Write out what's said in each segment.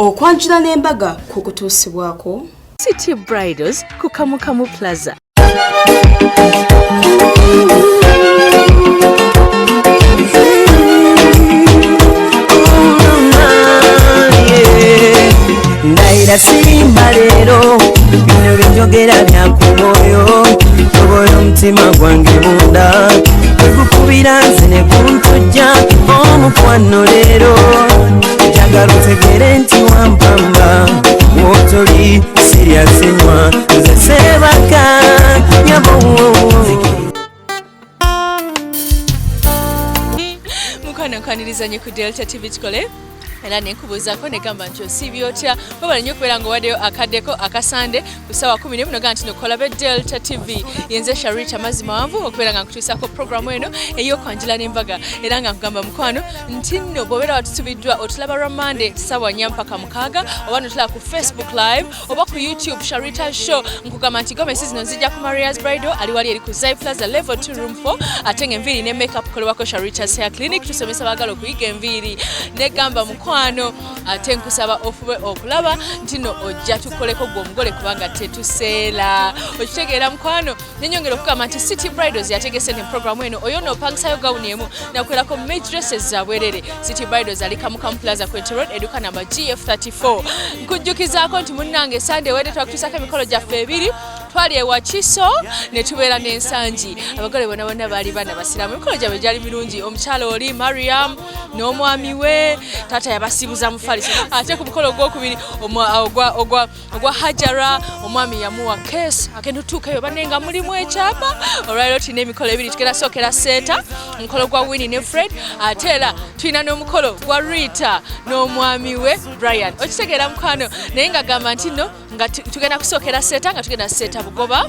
Okwanjula n'embaga kukutuusibwako City Bridals ku Kamukamu Plaza. Ndaira simba lero bino byogera byakumoyo toboyo mutima gwange munda kukubira nze ne kuntujja omukwano lero njagala otegere nti wampamba wotoli serious nywa nze sebaka nyabo mukwana nkaniriza nye ku Delta TV Chikole era nenkubuuzako negamba nti osiibye otya wabala nnyo okubeera ng'owaddeyo akaddeko akasande ku ssaawa 10 muno gaa nti nokola be Delta TV yenze Sharita mazima wanvu okubeera nga nkutuusako programu eno ey'okwanjula n'embaga era nga nkugamba mukwano nti nno bw'obeera watusubiddwa otulaba lwa Monday ssaawa 4 mpaka 6 oba notulaba ku Facebook live oba ku YouTube Sharita's Show nkugamba nti gomesi zino nzijja ku Maria's Bridal ali wali eri ku Zai Plaza level 2 room 4 ate ng'enviiri ne makeup kolebwako Sharita's Hair Clinic tusomesa baagala okuyiga enviiri negamba mukwano ate nkusaba ofube okulaba nti no ojja tukoleko gwe omugole kubanga tetuseera okitegeera mukwano nenyongera okugamba nti City Bridals yategese ne programu eno oyo noopangisayo gawuni emu nakwerako made dresses za bwerere City Bridals ali Kamukamu Plaza Kwete Road eduka namba GF34 nkujjukizaako nti munnange Sunday wedde twakutuusako emikolo gyaffe ebiri twali ewa Kiso ne tubeera n'ensangi abagole bonna bonna baali bana basiramu emikolo gyabwe gyali mirungi omukyalo oli Mariam n'omwami we taata yabasibuza mu Falisa ate ku mukolo gw'okubiri ogwa Hajara omwami yamuwa case agenda otuukayo banenga mulimu ekyapa olwaliro tulina emikolo ebiri tugenda sookera Seeta omukolo gwa Winnie ne Fred ate era tulina n'omukolo gwa Rita n'omwami we Brian okitegeera mukwano naye nga gamba nti nno nga tugenda kusookera Seeta nga tugenda Seeta Bugoba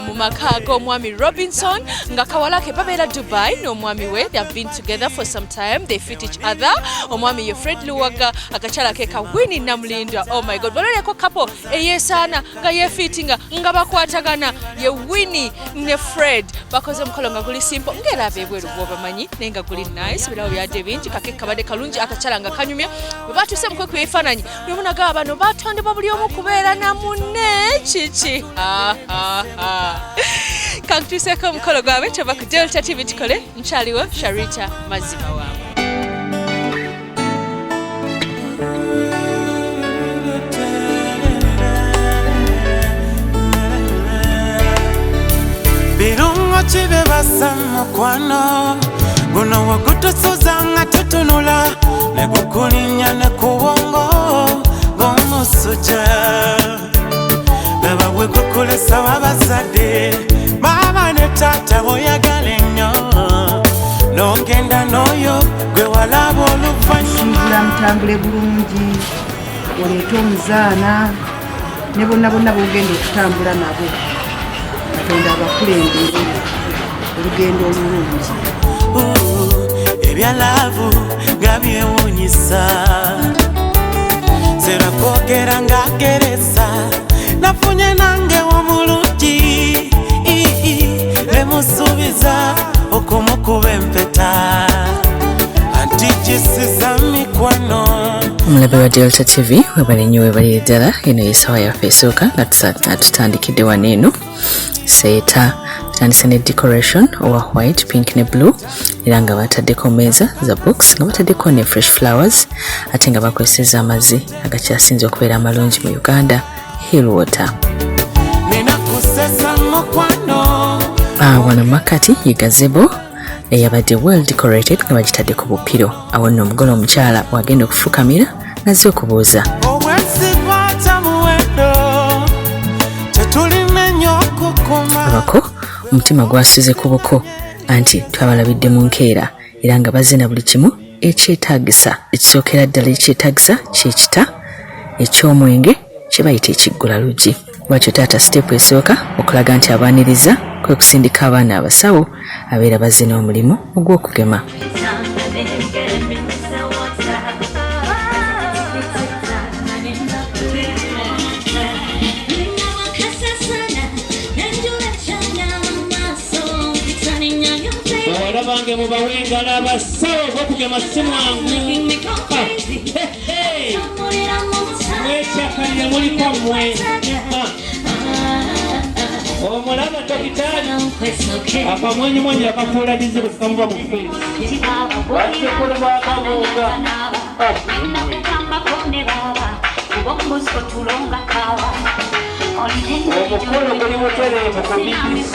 mu maka g'omwami Robinson nga kawalake babeera Dubai n'omwami we they have been together for some time they fit each other omwami ye Fred Luwagga akakyala ke ka Winnie Namulindwa oh my god baloleko kapo eyesaana nga yefitinga nga bakwatagana ye Winnie ne Fred bakoze omukolo nga guli simple ngera abebweru bwobamanyi naye nga guli nice birawo byadde bingi kake kabadde kalungi akakyala nga kanyumya bwe batuse mukwe ku ebifaananyi bwe munaga bano batondebwa buli omu kubeera na munne kiki kankutuuseko omukolo gwabwe kyova ku Delta TV Chikole nkyaliwo Sharita mazima waabwe. Birungo chibe basa mukwano guno wagutusuza nga tutunula ne gukulinya ne kuwongo gomusuja baba we gukulesa wabazadde mama ne tata boyagala nnyo nogenda n'oyo gwe walaba oluvannyuma mutambule bulungi oleeta omuzaana ne bonna bonna bogenda okutambula nabo Katonda abakulembere olugendo olulungi ebyalavu nga byewuunyisa zera kwogera ng'ageresa nafunye nange omulungi lemusuubiza okumukuba empeta anti gisiza mikwano omulabe wa Delta TV webale nnyo webali ddala eno yesawa yaffe esooka nga tutandikidde wano eno Seeta tutandise ne decoration owa white pink ne blue era nga bataddeko meeza za books nga bataddeko ne fresh flowers ate nga bakozeseza amazzi agakyasinze okubeera amalungi mu Uganda hill water wano makati ye gazebo eyabadde well decorated nga bagitaddeko bupiro awo nno omugole omukyala wagenda okufukamira nazze okubuuza abako omutima gwasuze ku buko anti twabalabidde mu nkeera era nga bazina buli kimu ekyetaagisa ekisookera ddala ekyetaagisa kyekita eky'omwenge kye bayita ekiggula luggi bwatyo taata siteepu esooka okulaga nti abaaniriza kwe kusindika abaana abasawo abeera bazina omulimu ogw'okugema bange mubawenga abasawo okugema simwangu Kaliko mwe omulaba tokitani akamwenyi mwenyi akafuula dizibu sikamuva mu fesi bakikulu bwakabuuga omukulu guli mutereevu ku BBC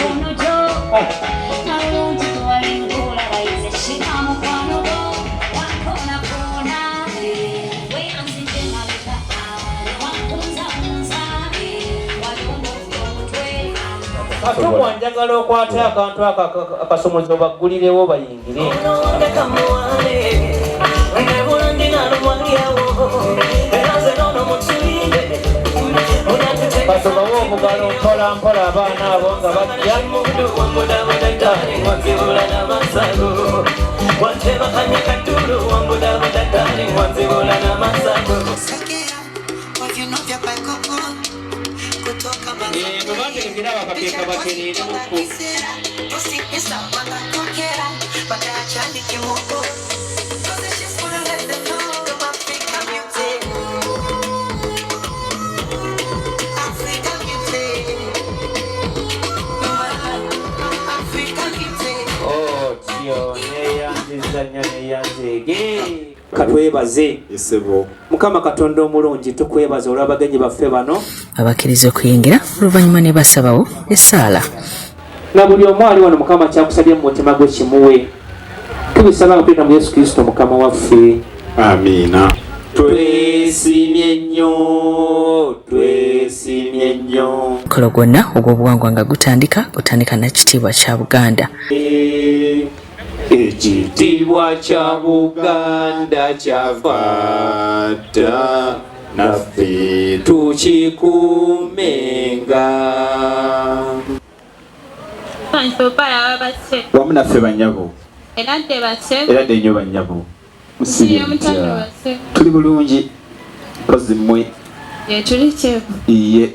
ate wanjagala okwata akantu akasomozo baggulirewo bayingire basobawo omugalo mpola mpola abaana abo nga bajja Bategekera bakateeka batereere muko katwebaze mukama katonda omulungi tukwebaza olw'abagenyi baffe bano abakkiriza okuyingira oluvannyuma ne basabawo essaala na buli omu ali wano mukama kyakusabye mu mutima gwe kimuwe tubisaba nga tulina mu yesu kristo mukama waffe amiina twesimye nnyo mukolo gwonna ogw'obuwangwa nga gutandika na kitiibwa kya Buganda ekitiibwa kya Buganda kyafata naffe tukikuumenga wamu naffe banyabo era dde nnyo banyabo tuli bulungi mpozi mmwe iye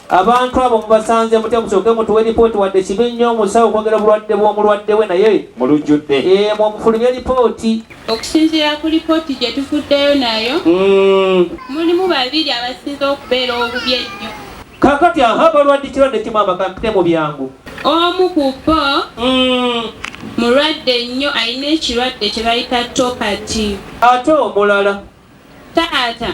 abantu abo mubasanze mutya musooke mutuwe lipooti wadde kibi nnyo omusawo okwogera obulwadde bw'omulwadde we naye mulujjudde mwamufulumye lipooti okusinziira ku lipooti gye tufuddeyo nayo mulimu babiri abasinze okubeera obubi ennyo kakati aha balwadde kirwadde kimu amakampite mu byangu omu ku bo mulwadde nnyo alina ekirwadde kye bayita topati ate omulala taata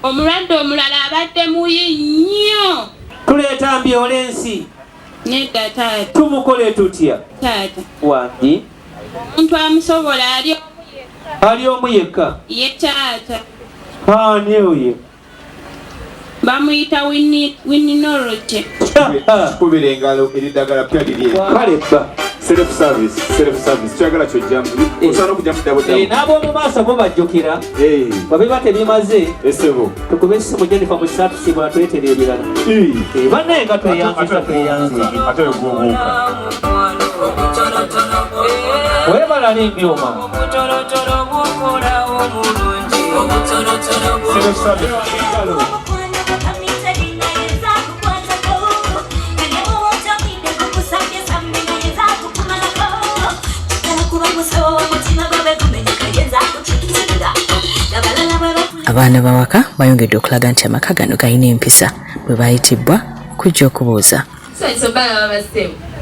omulwadde omulala abadde muyi nnyo tuleeta ambyolensi nedda taata tumukole tutya taata wandi omuntu amusobola ali omu yekka ye taata ani oyo bamuyita Winnie Namulinda kubira engalo eriddagala pya lirye kale bba self service kyagala kyojjamu osobola okujjamu dabodabo n'ab'omu maaso bo bajjukira bwe biba tebimaze esebo tukube essimu Jennifer mu kisaatusibwa twetere ebirala bannaye nga tweyanziza ate ogwobuuka webalala embyoma self service abaana bawaka bayongedde okulaga nti amaka gano galina empisa bwe bayitibwa kujja okubuuza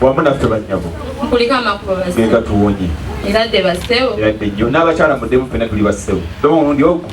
wamu naffe banyabo genda tuwonye era dde nnyo n'abakyala muddemu ffena tuli bassebo doma omulundi ogwo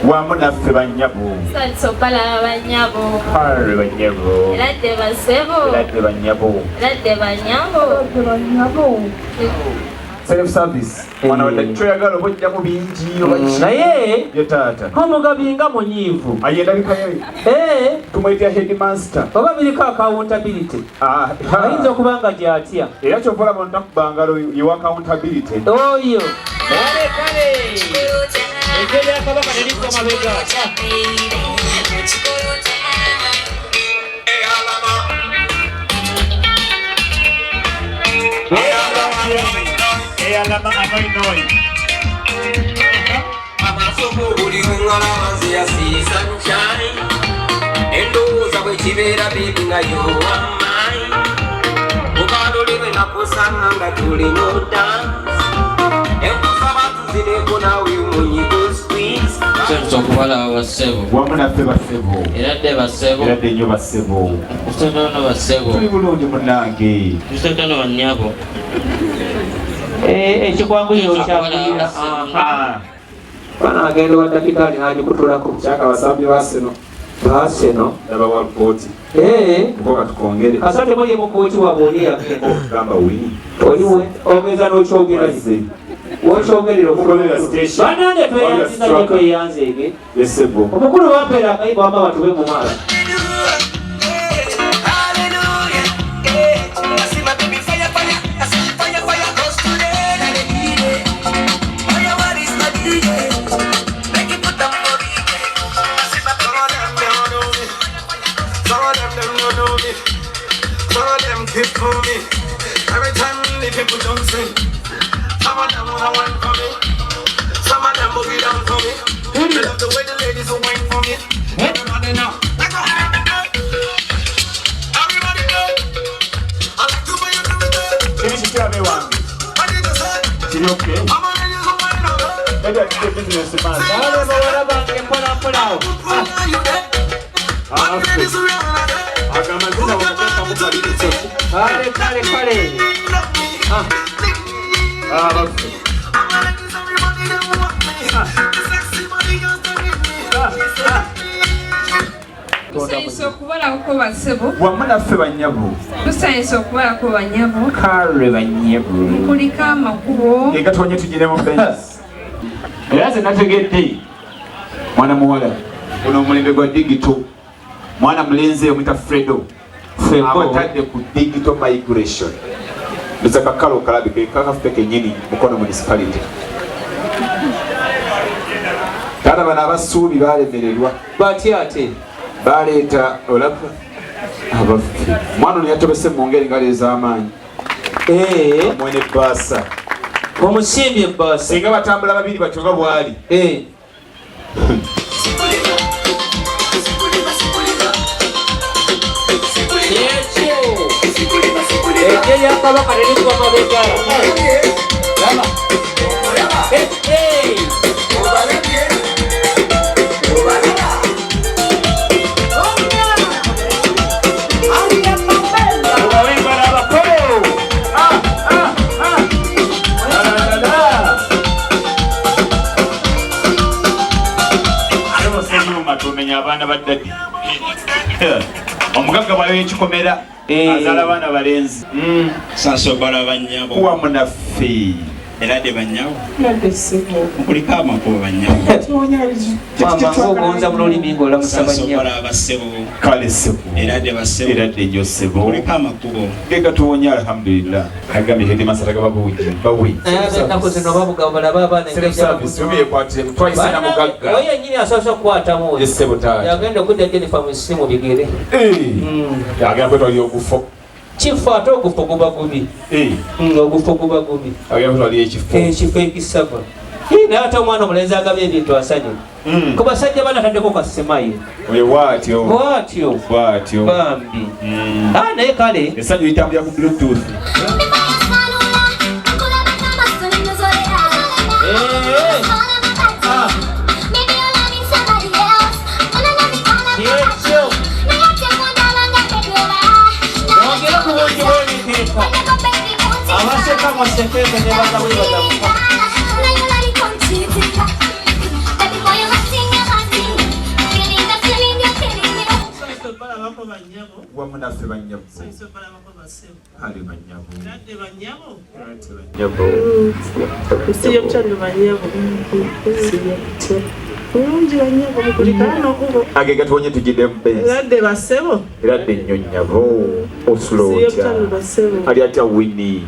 wamu naffe banyabo self service mwana wa choyagala obojja mu bingi obachi naye ye tata omugabinga munyivu ayenda bikaye tumwita headmaster oba biriko accountability ayinza okubanga gyatya era kyokola bonta kubangalo ye accountability oyo kale ekyo yakabaka neriko mabega alama anoinoi amasomo buli ngalawanze ya sunshine endoza bwe kibera bibi nga yo amai ukadoliwe nakusanga nga tuli no dance enkusaba tuzireko nawe munyigo squeeze okubala abasebo wamu naffe basebo eradde basebo eradde nnyo basebo tusetono basebo tuli bulungi munnange tusetono bannyabo ekikwanguliro kyakulira bana agenda wa dakitaali n'agikutulako kyaka basambye baseno ndaba wa lupooti mukoka tukongere asa temuli mukooti wabwe oliyagenda gamba wini oliwe ogeza n'okyogeraize wokyogerera banange tweyanziza nyo tweyanzeege yesebo omukulu bampeera akayiba wamba batube mu maala For me, every time the people don't sing, some of them wanna wine for me, some of them boogie down for me. They love the way the ladies will wine for me. Everybody know, everybody know. I like to buy you everything. Can you tell me one? What did you say? Is it okay? I'm gonna use a wine now. Maybe I should do business, man. Akamazina wakataka mukabirizo. Kale. Bafu. Tusanyusa okubalako basebo. Wamu naffe bannyabo. Tusanyusa okubalako bannyabo. Kale bannyabo. Kuliko amakubo. Eka tuwonye tugire mu bench. Era ze nategedde mwana muwala uno omulembe gwa digital mwana mulenzi omuyita Fredo abatadde ku digital migration ndoza kakalo kalabike kakafupe kenyini mukono municipality kana bana abasuubi balemererwa batya ate baleeta olaba abafi mwana ono yatobese mu ngeri ngalo ez'amaanyi mwene baasa omusimbye baasa singa batambula babiri batyo nga bwali ejje lyakabaka nerigwa mabega tumenya abaana baddadi omugagga bwayo ekikomera azaala abaana balenzi sansobala bannyabo kuwa munaffe era de bannyabo kuliko amakubo bannyabo mama ogonza bulolimi ng'olamusa bannyabo sansobala abasebo kale ssebo era de basebo era de nnyo ssebo kuliko amakubo gega tuwonya alhamdulillah agambye hedimasa tagaba bawi ennaku zino babuga balaba abaana twaise na mugagga oyo yennyini asoose okukwatamu oyo ssebo taata yagenda okudda Jennifer mu ssimu bigere yagenda kwetwali ogufo kifo ate ogufo guba gubi ogufo guba gubi agenda kwetwali ekifo ekisava naye ate omwana omulenzi agabye ebintu asanyuka ku basajja bana ataddeko kasemayo bwatyo bambi naye kale essanyu litambulira ku bluetooth abaseka mwasekeke nebagabwebagamuka wamunaffe bannyabo ali age gatubonye tugidde eradde nnyo nnyabo osula otya ali atya Winnie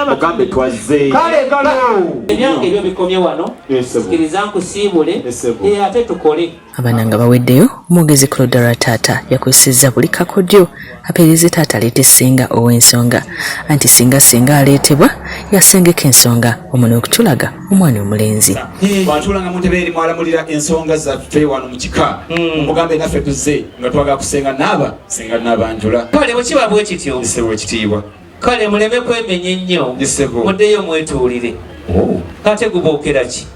mugambe twazze kale galo ebyange ebyo bikomye wano sikiriza nkusiibule ate tukole. Abaana nga baweddeyo omwogezi Claude Taata yakusizza buli kakodyo apeereze taata aleete singa ow'ensonga anti singa aleetebwa yasengeka ensonga omwana okutulaga omwana omulenzi twatulanga mu ntebe eri mwalamulira ensonga zaffe wano mu kika mugambe naffe tuzze nga twagala kusenga naaba senga n'abanjula kale bwekiba bwe kityo bisebwa ekitiibwa kale muleme kwemenya ennyo muddeyo mwetuulire kate gubookera ki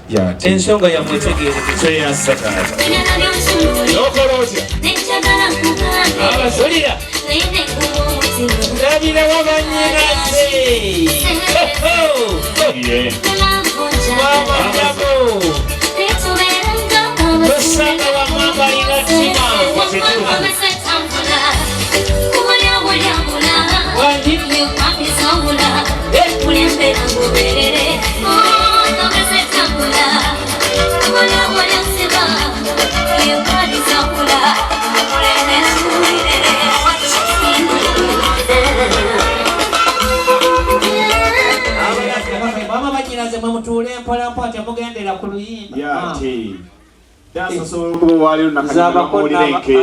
ensonga yamwetegeerekese abasulira ndabira wabanyinaze wamanyabo tosanga wamwamba inatima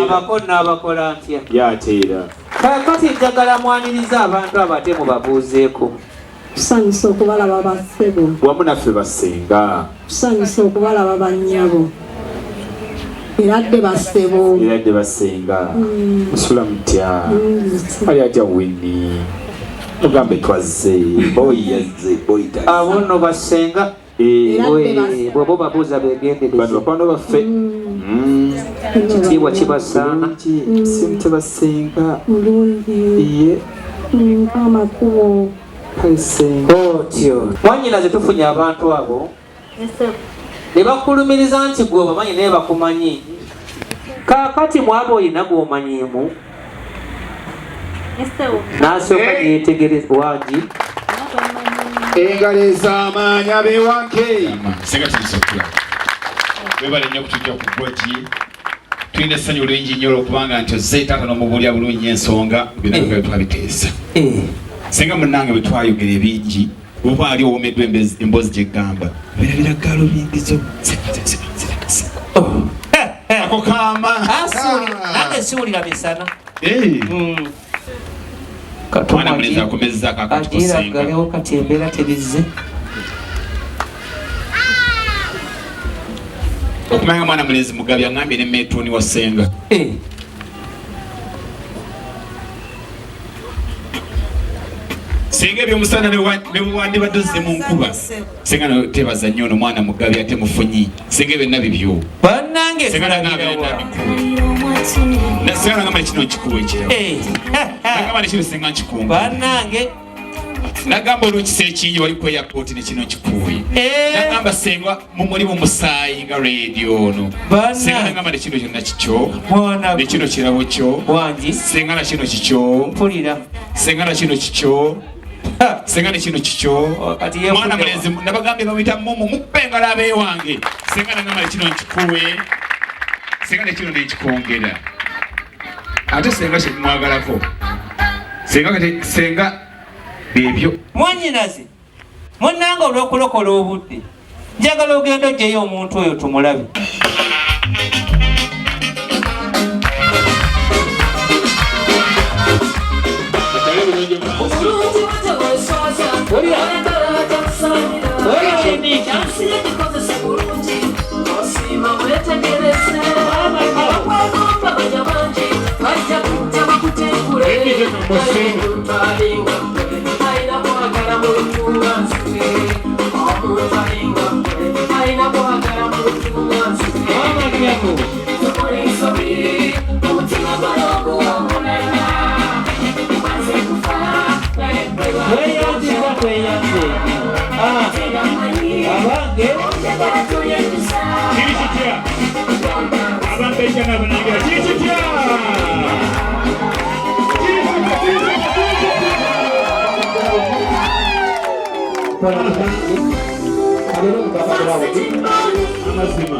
abakonna abakola ntya yateera kakati njagala mwaniriza abantu abate mubabuuzeeko. Tusanyusa okubalaba bassebo wamu naffe basenga, tusanyusa okubalaba bannyabo eradde bassebo eradde basenga musula mutya ali atya Winnie mugambe twazze boyi yazze boyi abo nno basenga bwebo babuuza begendereze bano bakwano baffe kitiibwa kibasaana simute basenga mulungi amakubo otyo wanyinaze tufunye abantu abo ne bakulumiriza nti gwe obamanyi naye bakumanyi kakati mwaba oyina gwomanyiimu nasooka yetegereza wangi engalo ez'amaanyi abewange senga tulisokula webale nnyo okutujja ku ggwaki tulina essanyu lingi nnyo olwokubanga nti ozze taata n'omubulya bulungi ensonga binabyo twabiteesa senga munnange bwe twayogera ebingi oba ali owomeddwa emboozi gy'eggamba birabira galo bingizo ako kaama nange siwulira misana mwana mulenzi akomezzaako akati kusenga agiraggalewo kati embeera terizze okumanya mwana mulenzi mugabi aŋambye ne metuuni wa senga senga ebyomusana ne bwandibadde ozze mu nkuba senga tebaza nnyo ono mwana mugabi ate mufunyi senga byonna bibyo bannange senga nagamba nekino nkikuwa ekirabo nagamba nekino senga nkikunga bannange nagamba olwekisa ekingi wali ku airport nekino nkikuwe nagamba senga mumuli mumusaayi nga radio ono senga nagamba nekino kyonna kikyo nekino kirabo kyo senga nakino kikyo mpulira senga nakino kikyo senga nekino kikyo mwana mulenzi nabagambye bamuyita mumu mukupengala abeewange senga nagamba nekino nkikuwe senga nekino nenkikongera ate senga kyemwagalako senga ebyo mwanyinaze munnanga olw'okulokola obudde njagala ogenda ogyeyo omuntu oyo tumulabe amazima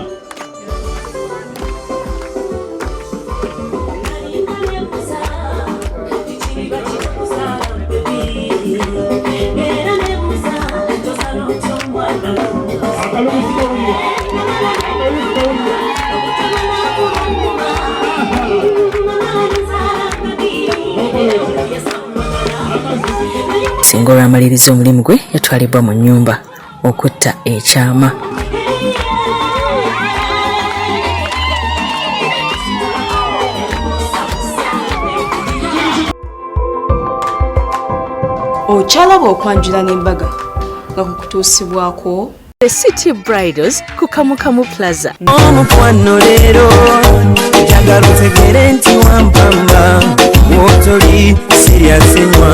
Singa olw'amaliriza omulimu gwe yatwalibwa mu nnyumba okutta ekyama. Okyalaba okwanjula n'embaga nga kukutuusibwako The City Bridals ku Kamukamu Plaza. Omukwano leero njagala otegere nti wampamba wotoli siryasenywa